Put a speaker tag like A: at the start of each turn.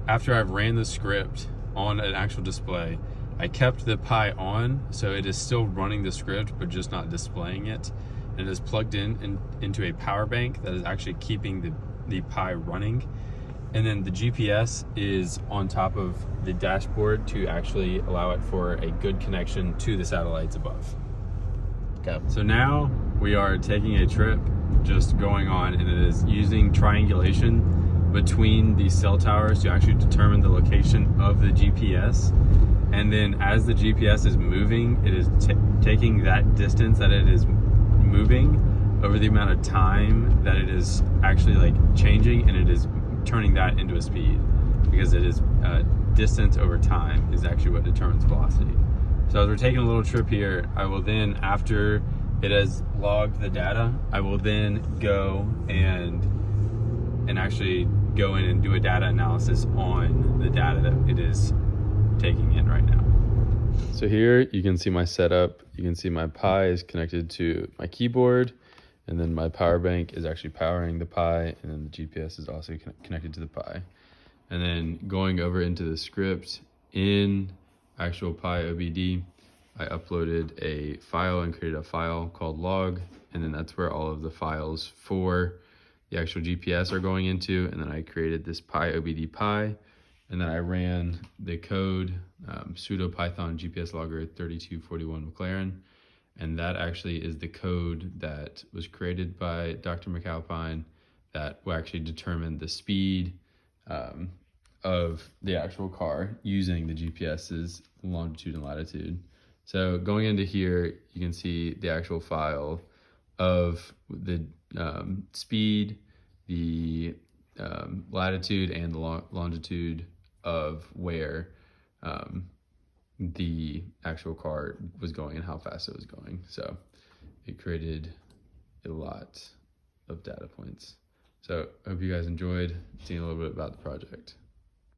A: after I've ran the script on an actual display, I kept the Pi on, so it is still running the script, but just not displaying it. And it is plugged into a power bank that is actually keeping the Pi running. And then the GPS is on top of the dashboard to actually allow it for a good connection to the satellites above.
B: Okay.
A: So now we are taking a trip, just going on, and it is using triangulation between these cell towers to actually determine the location of the GPS. And then as the GPS is moving, it is taking that distance that it is moving over the amount of time that it is actually like changing, and it is turning that into a speed, because it is distance over time is actually what determines velocity. So as we're taking a little trip here, I will then, after it has logged the data, I will then go and actually go in and do a data analysis on the data that it is taking in right now. So here you can see my setup. You can see my Pi is connected to my keyboard, and then my power bank is actually powering the Pi, and then the GPS is also connected to the Pi. And then going over into the script in actual Pi OBD, I uploaded a file and created a file called log, and then that's where all of the files for the actual GPS are going into. And then I created this Pi OBD Pi, and then I ran the code sudo python GPS logger 3241 McLaren. And that actually is the code that was created by Dr. McAlpine that will actually determine the speed of the actual car using the GPS's longitude and latitude. So going into here, you can see the actual file of the speed, the latitude, and the longitude of where the actual car was going and how fast it was going. So it created a lot of data points. So I hope you guys enjoyed seeing a little bit about the project.